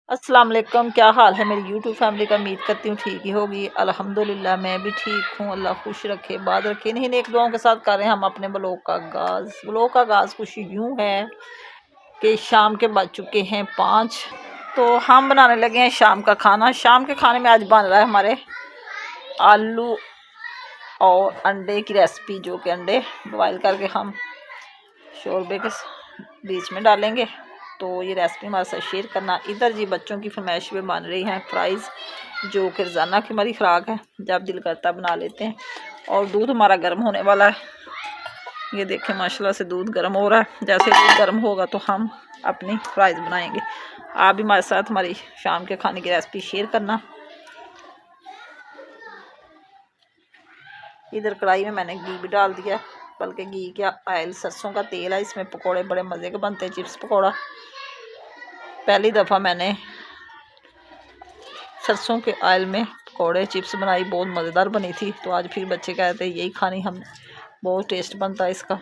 अस्सलाम वालेकुम। क्या हाल है मेरी यूट्यूब फैमिली का। उम्मीद करती हूँ ठीक ही होगी। अल्हम्दुलिल्लाह मैं भी ठीक हूँ। अल्लाह खुश रखे बात रखे। इन्हीं नेक दुआओं के साथ कर रहे हैं हम अपने ब्लॉग का आगाज़। ब्लॉग का आगाज़ कुछ यूँ है कि शाम के बज चुके हैं 5। तो हम बनाने लगे हैं शाम का खाना। शाम के खाने में आज बन रहा है हमारे आलू और अंडे की रेसिपी, जो कि अंडे बॉयल करके हम शोरबे के बीच में डालेंगे। तो ये रेसिपी हमारे साथ शेयर करना। इधर जी बच्चों की फरमाइश में बन रही हैं फ्राइज़, जो कि रोज़ाना की हमारी खुराक है, जब दिल करता बना लेते हैं। और दूध हमारा गर्म होने वाला है। ये देखें माशाल्लाह से दूध गर्म हो रहा है। जैसे दूध गर्म होगा तो हम अपनी फ्राइज़ बनाएंगे। आप भी हमारे साथ हमारी शाम के खाने की रेसिपी शेयर करना। इधर कढ़ाई में मैंने घी भी डाल दिया, बल्कि घी क्या ऑयल, सरसों का तेल है। इसमें पकोड़े बड़े मज़े के बनते हैं, चिप्स पकौड़ा। पहली दफ़ा मैंने सरसों के ऑयल में पकौड़े चिप्स बनाई, बहुत मज़ेदार बनी थी। तो आज फिर बच्चे कहते हैं यही खानी, हम बहुत टेस्ट बनता है इसका।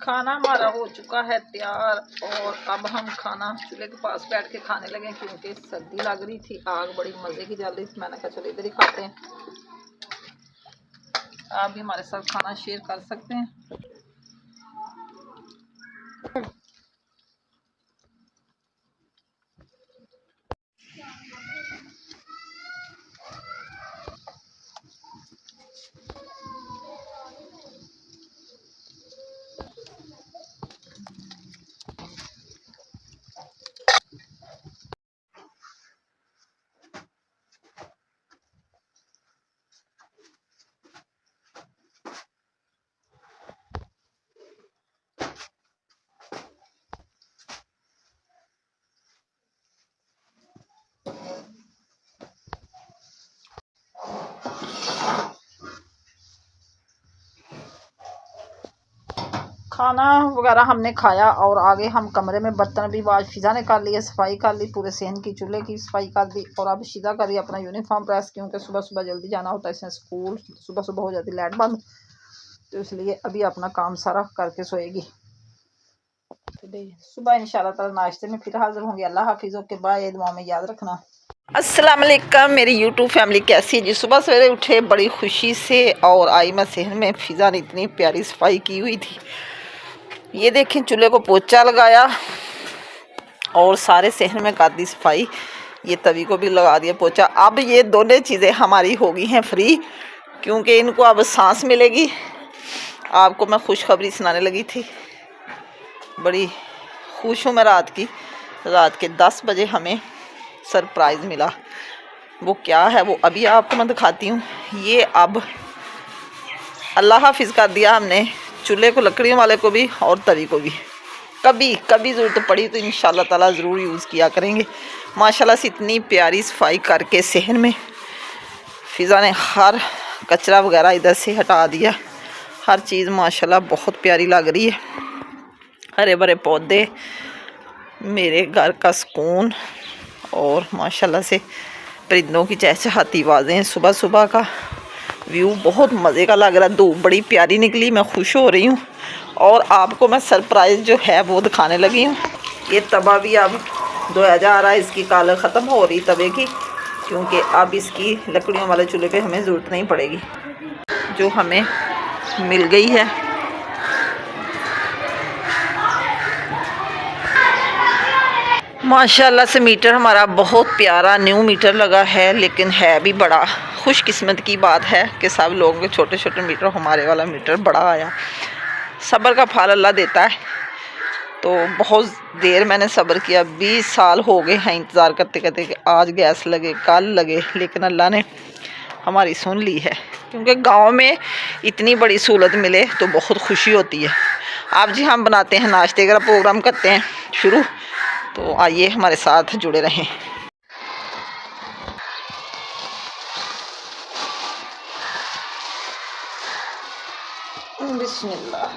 खाना हमारा हो चुका है तैयार और अब हम खाना चूल्हे के पास बैठ के खाने लगे क्योंकि सर्दी लग रही थी। आग बड़ी मज़े की जल रही थी। मैंने कहा चलो इधर ही खाते हैं। आप भी हमारे साथ खाना शेयर कर सकते हैं। खाना वगैरह हमने खाया और आगे हम कमरे में बर्तन भी आज फिजा ने कर लिए, सफाई कर ली, पूरे सेहन की चूल्हे की सफाई कर दी। और अब शीदा कर रही अपना यूनिफॉर्म प्रेस क्योंकि सुबह सुबह जल्दी जाना होता है इसमें स्कूल। सुबह सुबह हो जाती लाइट बंद, तो इसलिए अभी अपना काम सारा करके सोएगी। सुबह इंशाल्लाह ताला नाश्ते में फिर हाजिर होंगे। अल्लाह हाफिज़, के बाय, दुआ में याद रखना। अस्सलाम वालेकुम मेरी यूट्यूब फैमिली, कैसी है जी। सुबह सवेरे उठे बड़ी खुशी से और आई मैं सेहन में। फिजा ने इतनी प्यारी सफाई की हुई थी। ये देखें, चूल्हे को पोछा लगाया और सारे सेहन में कर दी सफाई। ये तवी को भी लगा दिया पोछा। अब ये दोनों चीज़ें हमारी हो गई हैं फ्री क्योंकि इनको अब सांस मिलेगी। आपको मैं खुशखबरी सुनाने लगी थी, बड़ी खुश हूँ मैं। रात के 10 बजे हमें सरप्राइज़ मिला। वो क्या है वो अभी आपको मैं दिखाती हूँ। ये अब अल्लाह हाफिज़ कर दिया हमने चूल्हे को, लकड़ियों वाले को भी और तवी को भी। कभी कभी ज़रूरत पड़ी तो इंशाल्लाह ताला ज़रूर यूज़ किया करेंगे। माशाल्लाह से इतनी प्यारी सफाई करके सेहन में फिज़ा ने हर कचरा वगैरह इधर से हटा दिया। हर चीज़ माशाल्लाह बहुत प्यारी लग रही है। हरे भरे पौधे, मेरे घर का सुकून और माशाल्लाह से परिंदों की चहचहाती आवाज़ें। सुबह सुबह का व्यू बहुत मज़े का लग रहा है। धूप बड़ी प्यारी निकली, मैं खुश हो रही हूँ। और आपको मैं सरप्राइज़ जो है वो दिखाने लगी हूँ। ये तवा भी अब धोया जा रहा है। इसकी काल ख़त्म हो रही तवे की क्योंकि अब इसकी लकड़ियों वाले चूल्हे पे हमें ज़रूरत नहीं पड़ेगी, जो हमें मिल गई है। माशाल्लाह से मीटर हमारा बहुत प्यारा न्यू मीटर लगा है, लेकिन है भी बड़ा। खुशकिस्मत की बात है कि सब लोगों के छोटे छोटे मीटर, हमारे वाला मीटर बड़ा आया। सब्र का फल अल्लाह देता है। तो बहुत देर मैंने सब्र किया, 20 साल हो गए हैं इंतज़ार करते करते कि आज गैस लगे, कल लगे, लेकिन अल्लाह ने हमारी सुन ली है। क्योंकि गांव में इतनी बड़ी सहूलत मिले तो बहुत खुशी होती है। अब जी हम बनाते हैं नाश्ते का प्रोग्राम, करते हैं शुरू। तो आइए हमारे साथ जुड़े रहें। बिस्मिल्लाह।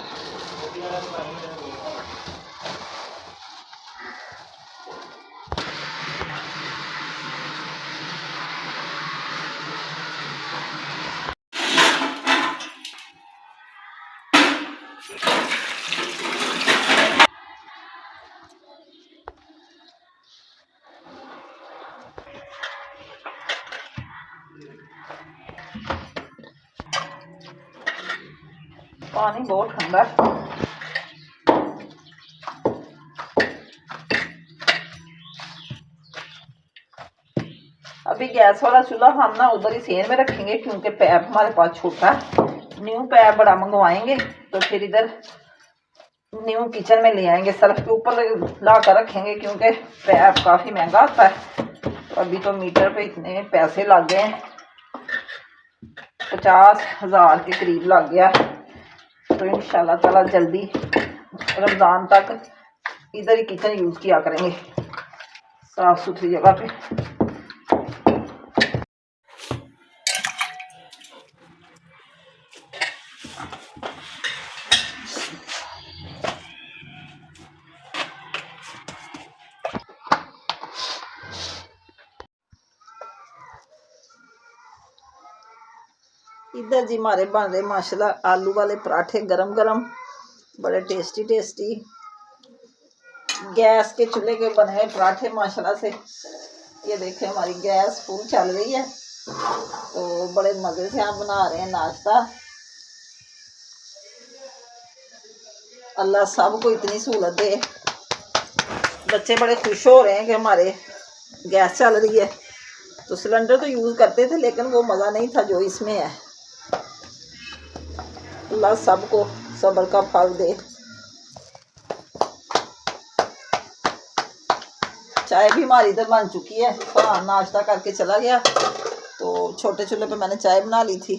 पानी बहुत ठंडा है। अभी गैस वाला चूल्हा हम ना उधर ही सेहन में रखेंगे क्योंकि पैप हमारे पास छोटा है। न्यू पैप बड़ा मंगवाएंगे तो फिर इधर न्यू किचन में ले आएंगे। सर्फ के ऊपर ला कर रखेंगे क्योंकि पैप काफ़ी महंगा आता है। तो अभी तो मीटर पे इतने पैसे लग गए हैं, 50,000 के करीब लग गया। तो इंशाल्लाह ताला जल्दी रमज़ान तक इधर ही किचन यूज़ किया करेंगे, साफ सुथरी जगह पे। इधर जी हमारे बन रहे माशाल्लाह आलू वाले पराठे, गरम गरम, बड़े टेस्टी टेस्टी, गैस के चूल्हे के बने हुए पराठे माशाल्लाह से। ये देखें हमारी गैस फुल चल रही है, तो बड़े मज़े से हम बना रहे हैं नाश्ता। अल्लाह सबको इतनी सहूलत दे। बच्चे बड़े खुश हो रहे हैं कि हमारे गैस चल रही है। तो सिलेंडर तो यूज़ करते थे, लेकिन वो मज़ा नहीं था जो इसमें है। अल्लाह सबको सब्र का फल दे। चाय भी हमारी इधर बन चुकी है। हाँ, नाश्ता करके चला गया, तो छोटे चूल्हे पे मैंने चाय बना ली थी।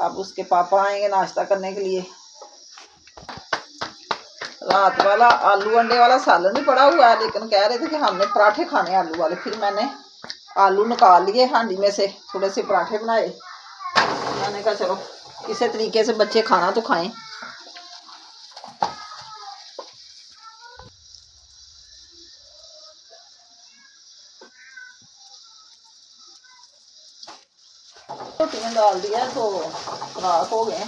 अब उसके पापा आएंगे नाश्ता करने के लिए। रात वाला आलू अंडे वाला सालन भी पड़ा हुआ है, लेकिन कह रहे थे कि हमने पराठे खाने आलू वाले। फिर मैंने आलू निकाल लिए हांडी में से, थोड़े से पराठे बनाए। मैंने कहा चलो इसी तरीके से बच्चे खाना तो खाएं। रोटी में डाल दिया तो रात हो गए।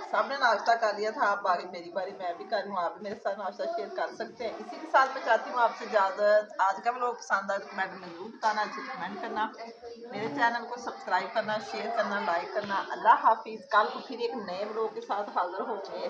सबने नाश्ता कर लिया था, आप बारी मेरी बारी मैं भी कर लूँ। आप भी मेरे साथ नाश्ता शेयर कर सकते हैं। इसी के साथ मैं चाहती हूँ आपसे इजाज़त। आज का व्लॉग पसंद आए तो कमेंट में ज़रूर बताना, अच्छे कमेंट करना, मेरे चैनल को सब्सक्राइब करना, शेयर करना, लाइक करना। अल्लाह हाफिज़। कल को फिर एक नए व्लॉग के साथ हाज़िर होंगे।